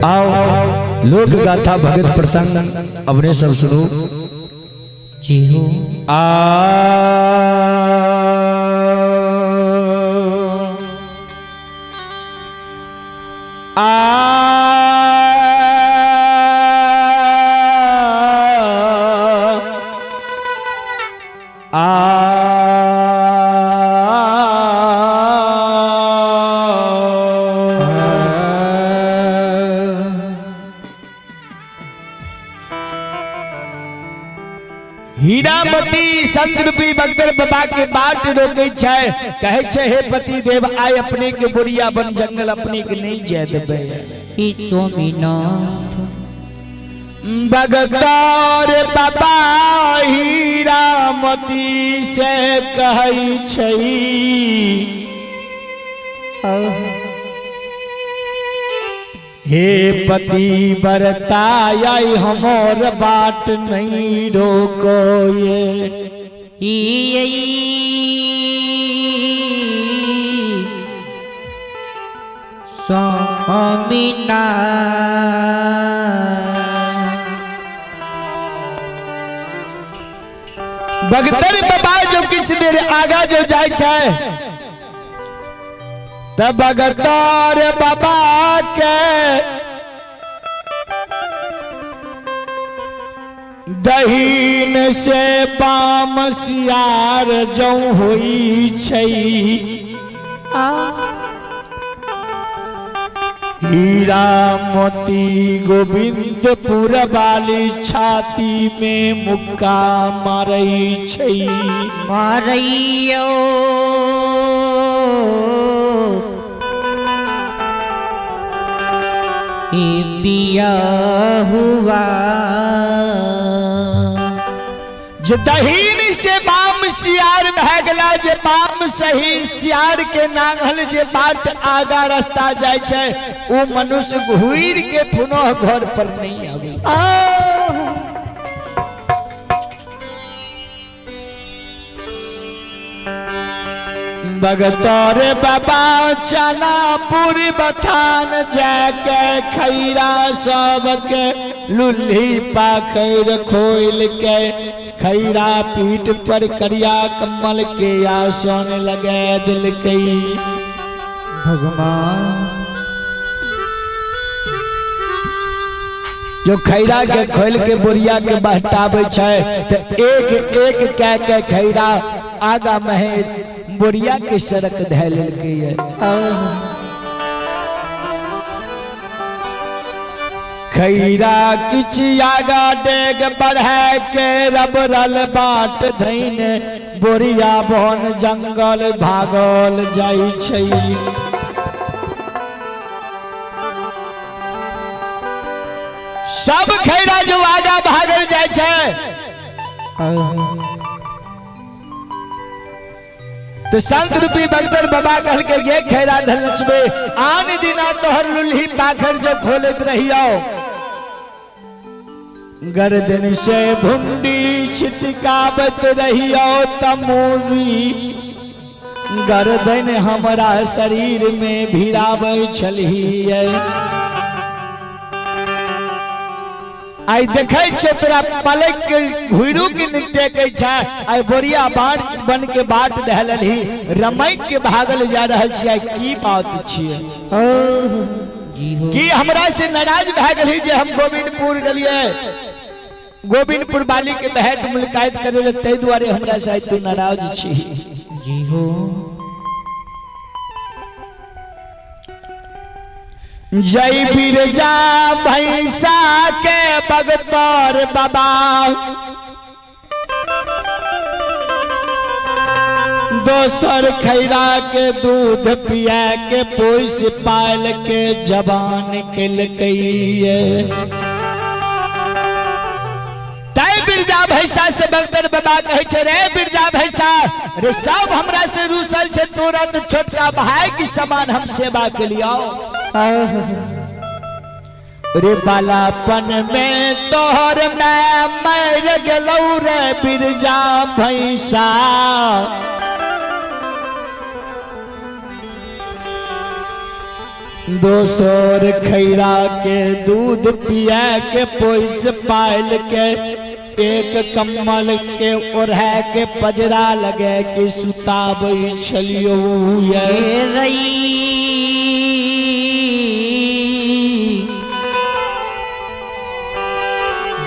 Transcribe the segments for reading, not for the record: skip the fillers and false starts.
आओ लोक गाथा भगत प्रसंग अपने सब सुनो जी हो। हीरामती संत रूपी बगदर बाबा के बाट रोके छै, कहे छै हे पति देव आय अपने के बुढ़िया बन जंगल अपने के नहीं जाय देबे। स्वामीनाथ बगदर बाबा हीरामती से कहै छै हे पति बरताई हमर बाट नहीं रोको ये स्वामीनाथ बगदर बाबा जो किछ देर आगा जो जाय छै तब बगदर बाबा के दहीन से बाम सियार जो हुई छै हीरा मोती गोविंदपुर वाली छाती में मुक्का मारई छै मारैयो पिया हुआ जे दहीन से बाम सियार भगला जे बाम सही सियार के नांगल जे बाट आगा रास्ता जाय छै ओ मनुष्य घुर के पुनः घर पर नहीं आवे। बगदर बाबा चनापुर बथान जाके खैरा सबके लुल्ही पाखर खोल के खैरा पीठ पर करिया कमल के आसन लगा दिल कई भगवान जो खैरा के खोल के बोरिया के बहटावे छै तो एक एक कह के खैरा आगा महे बोरिया के सड़क धैल है। खैरा किछ आगा डेग बढ़े के रबरल बाट धैन बोरिया बन जंगल भागल जाई छै। सब खैरा जो आगा भागल जाय छै तो संत रूपी बगदर बाबा कहल के गे खैरा धनचबे आन दिना तोहर लुल्ही पाखर जो खोलत रहियो गर्दन से भुंडी छिटकावत रहियो तमोरी गर्दन हमरा शरीर में भिरावे छलिए। आई देखे छै तोरा पलक के घुरू के नृत्य के छै आई बोरिया बाट बन के बाट दहलही रमई के भागल जा रहल छियै की बात छियै कि हमरा से नाराज भए गेली जे हम गोविंदपुर गेलिए गोविंदपुर वाली के भेंट मुलाकात करे ले तै दुआरे हमरा से तू नाराज छी जी हो। जय बिरजा भैंसा के बगदर बाबा दोसर खैरा के दूध पिया के पोस पाल के जवान केलकैये तय बिरजा भैंसा से बगदर बाबा कहे छै रे बिरजा भैंसा रे सब हमरा से रूसल छै तोरा तो छोटका भाई की समान हम सेवा के लिया रे बालापन में तोहर मैं मर गलौ रे बिरजा भैंसा दोसर खैरा के दूध पिया के पोस पायल के एक कम्बल के ओढ़ा के पजरा लगे के सुताबै छलियो हे रई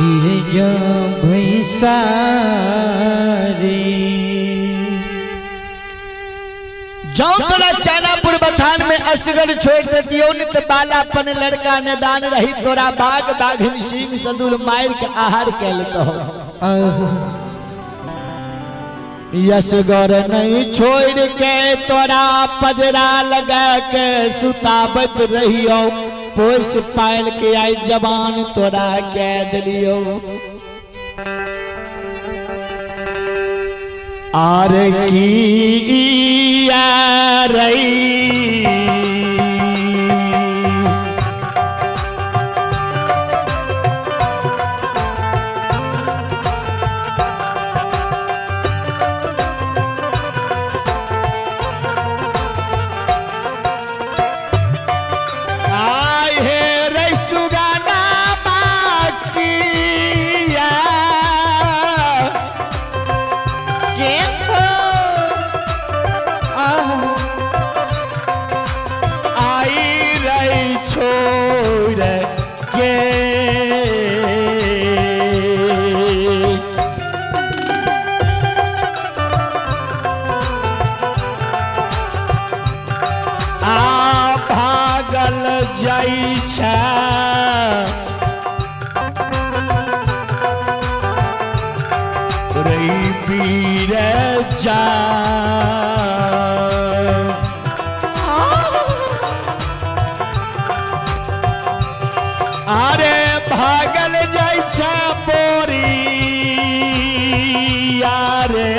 गिरजा भैंसा रे। जाओ तोरा चैनापुर बथान में असगर छोड़ देतियो न त बालापन लड़का ने दान रही तोरा बाग बाघ सिंह सदुर मार के आहार कैल कहो। यसगर नहीं छोड़ के तोरा पजरा लगा के सुताबत रहियो पोस पायल के आई जवान तोरा कह दिलियो। आर की रई जाई छा रई पीर जा अरे भागल जाई छा बोरी यारे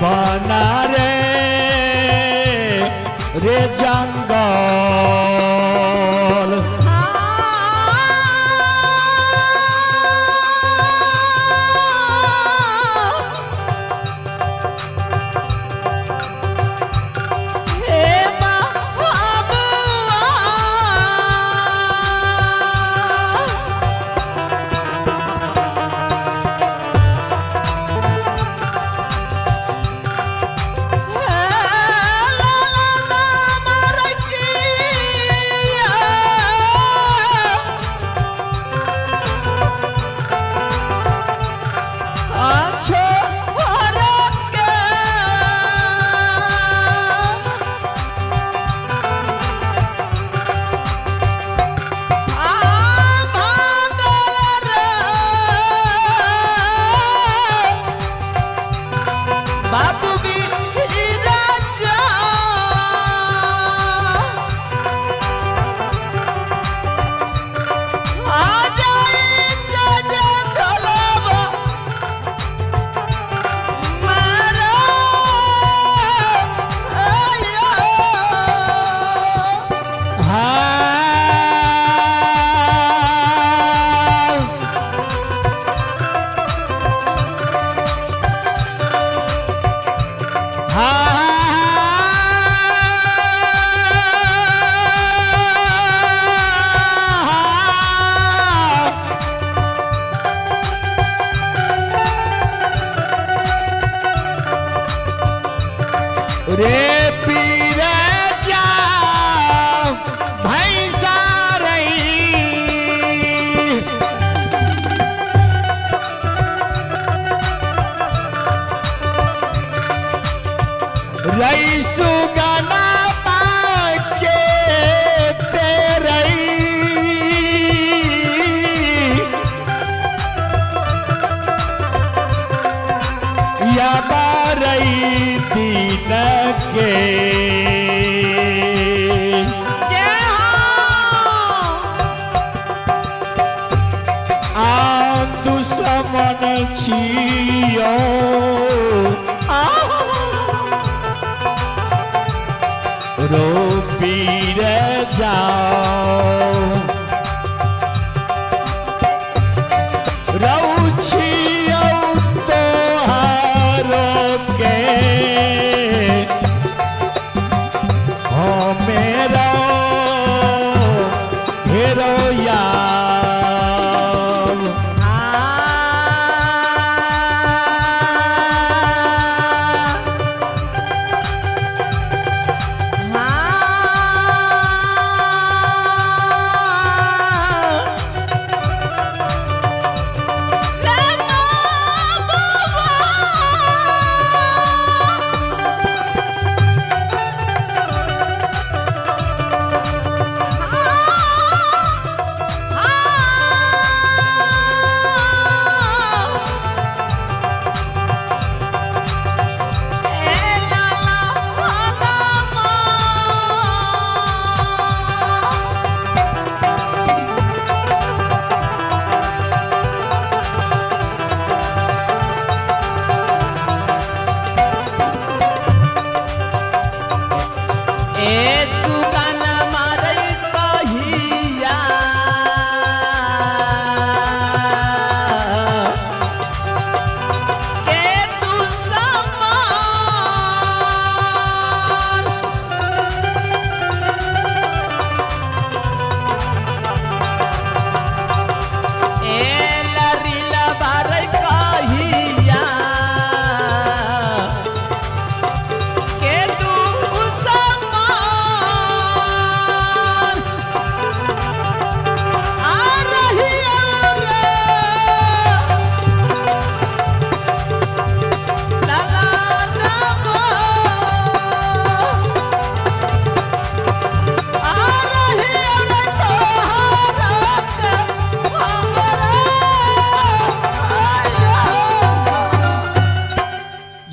बना रे रे जंगल रे पीर जा भैंसा रही रई सुगना के तेरई या बारई दीन के दुश्मन छियो रो पीर जाओ रऊ छियो तोहारो के मेरो हेरो यार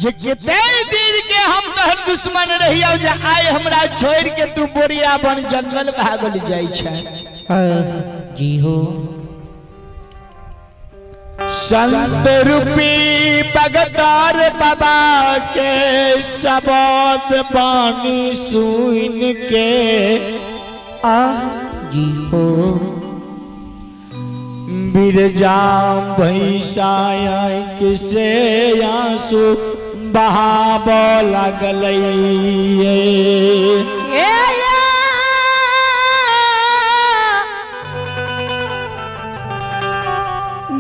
कितने दिन के हम तोहर दुश्मन रहियो जे आए हमरा छोड़ के तू बोरिया बन जंगल भागल जाई छै जी हो संत रूपी भगतार बाबा के शब्द बानी सुन के जी हो बिरजा भैंसा किसे आंसू बहाब लगल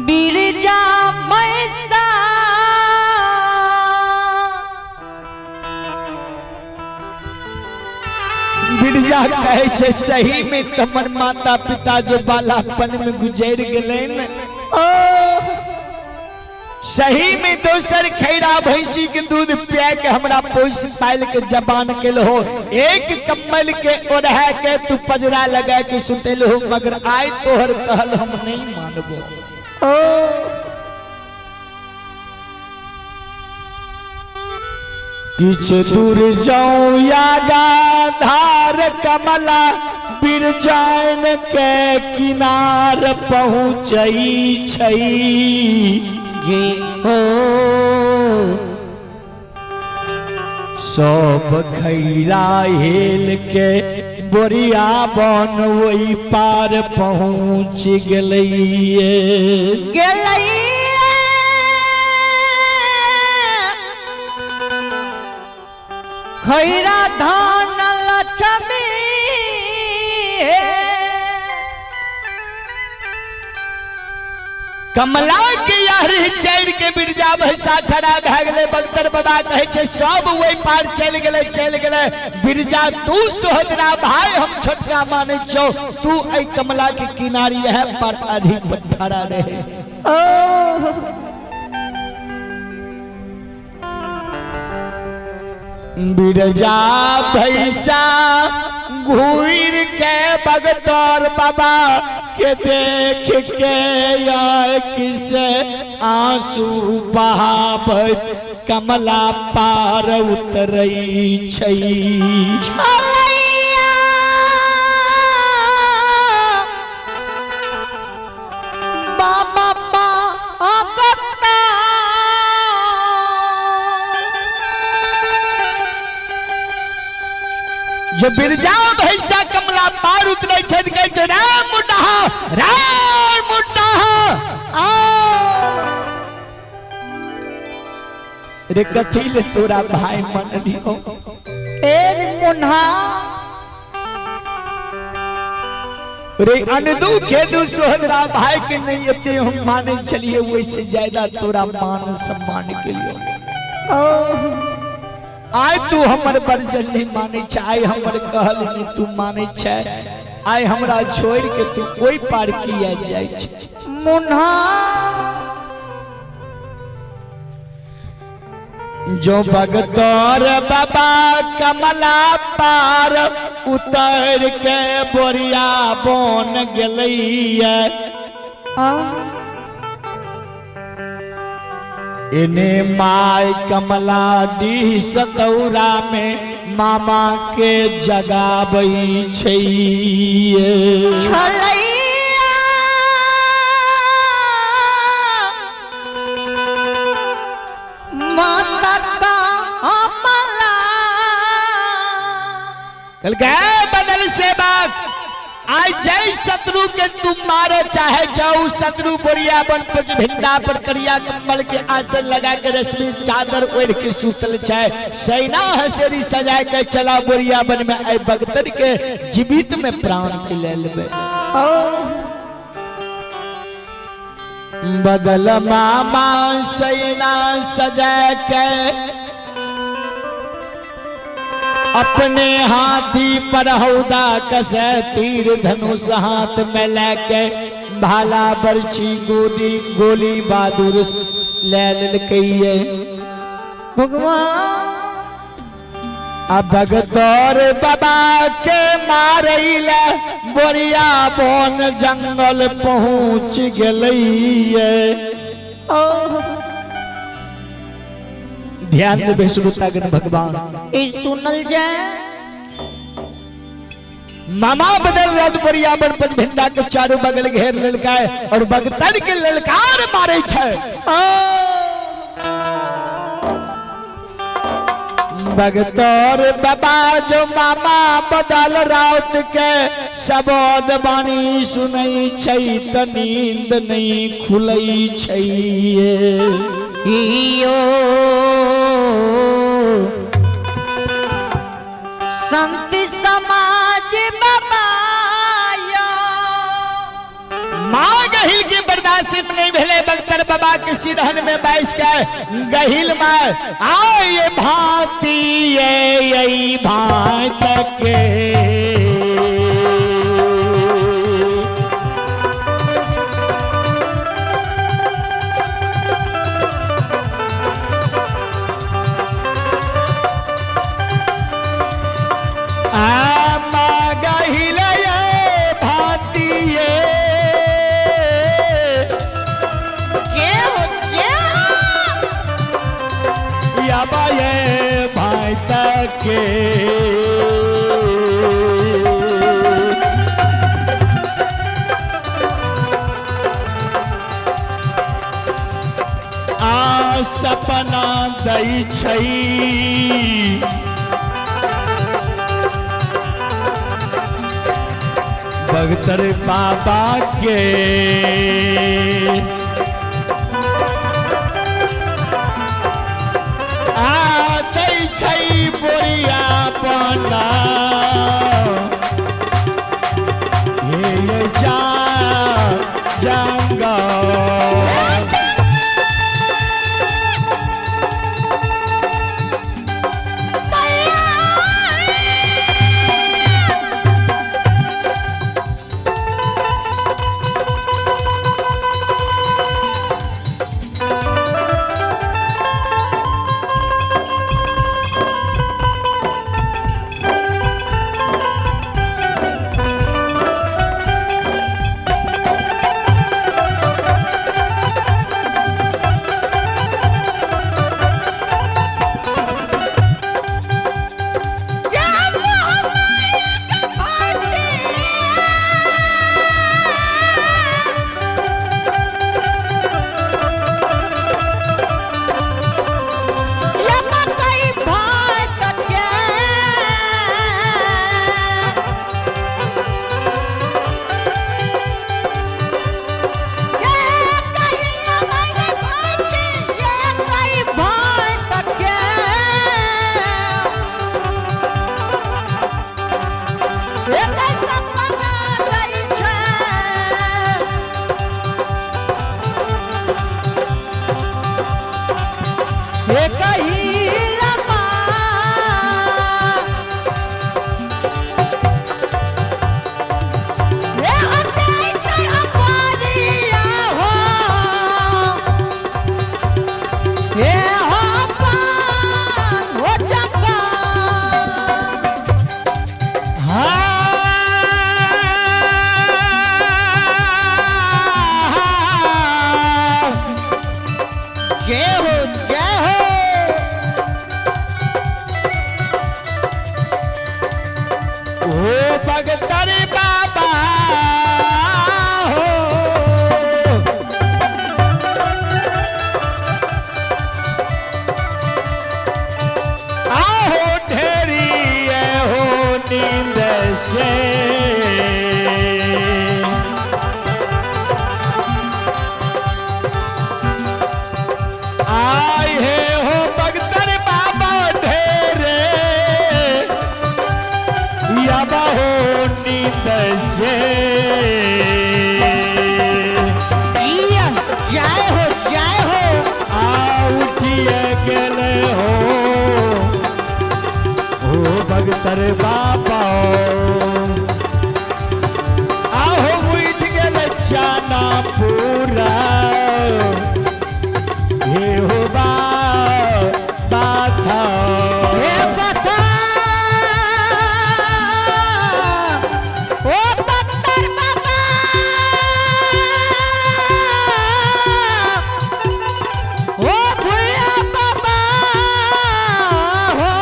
बिरजा भैंसा बिरजा कहे छे सही में तमर माता पिता जो बालापन में गुजर गए सही में दोसर खैरा भैंसी के दूध पिया के हमरा पोस पाल के जबान के हो एक कम्बल के ओढ़ा के तू पजरा लगा के सुतेल हो मगर आय तोहर कहल हम नहीं मानबो किछ दूर जाऊं या गाधार कमला बिरजान के किनार पहुँचई छई जी हो सब खैरा हेल के बोरिया बन वही पार पहुँच गलैये खैरा धान लक्ष्मी कमला के यारी चैर के बिरजा भैंसा खड़ा भए गेले बख्तर बाबा कहे छे सब वही पार चल गेले बिरजा तू सोहदरा भाई हम छोटका माने छो तू ऐ कमला के किनारी है पर अधिक खड़ा रहे बिरजा भैंसा घूर के बगतौर बाबा के देख के किसे आंसू बहावत कमला पार उतरई छई बाबा जो बिरजा भैंसा कमला पार उतरे छद के राम मुंडा रे कथी ले तोरा भाई मन लियो ए मुन्हा रे अनदू खेदू सोहदरा भाई के नहीं एते हम माने चलिए वैसे ज्यादा तोरा मान सम्मान के लिए आय तू हमर बरजल नहीं माने चाहे हमर कहल नहीं तू माने छै आय हमरा छोड़ के तू कोई पार किया जाय छै मुन्हा जो भगतौर बाबा कमला पार उतर के बोरिया बन गेलैया इने माय कमला डी सतौरा में मामा के जगाबै छै कल गए बदल से बात आज जय शत्रु के तुम मारो चाहे जाओ शत्रु बोरिया बन पच भिंडा पर करिया कम्बल के आसन लगा के रश्मि चादर ओढ़ के सुतल छै सैना हसेरी सजा के चला बोरिया बन में आई भगतन के जीवित में प्राण के ले लेबे बदल मामा सैना सजा के अपने हाथी पर हौदा कसे तीर धनुष हाथ में लेके भाला बरछी गोदी गोली बहादुर ले ललकैये भगवान अब भगतौर बाबा के मारैले बोरिया बन जंगल पहुँच गेलैये ध्यान देवे श्रोतागण भगवान सुनल जाए मामा बदल रथ बोरिया बन पच भिंडा के चारों बगल घेर ललका और भगतन के ललकार मारे छै भगतौर बाबा जो मामा बदल रात के सबोद बानी सुनई छै त नींद नहीं खुलई छै संत समाज बाबा माँ गहिल के बर्दाश्त नहीं भेले बख्तर बाबा के सिरहन में बैस के गहिल में आए भांति ये भांत के के आ सपना दै छै भगतर बाबा के बोरिया बना ये जा जंगा भगतर बाबा हो आओ ढेरी हो नींद से आए हो भगतर बाबा ढेरे याबा हो नींद से जय हो आ उठिए गेले हो भगतर बाबा आहो उठ गेल जाना पूरा हे हो बाथा हे बता ओ भगतर बाबा ओ भैया बाबा हो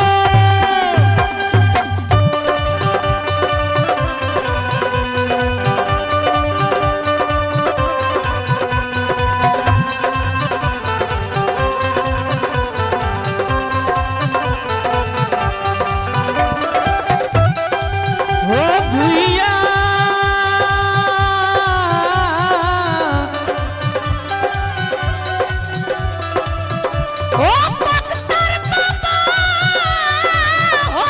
ओ भैया ओ भगतर बाबा हो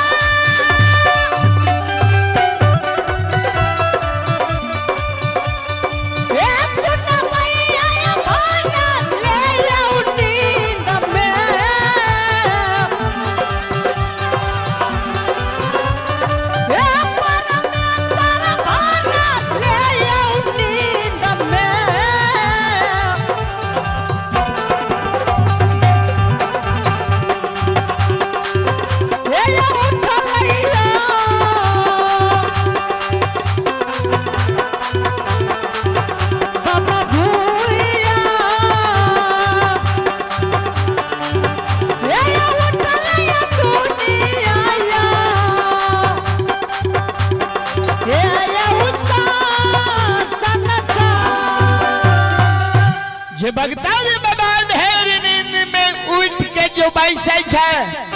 ए सुन भैया भाना ले उठी दमे ए परमेश्वर भाना ले उठी दमे ए उठलैया बाबा भूया ए उठलैया दुनिया ए उसा सनसा जे भगतर बाबा ढेर नींद में उठ के जो बैसे छै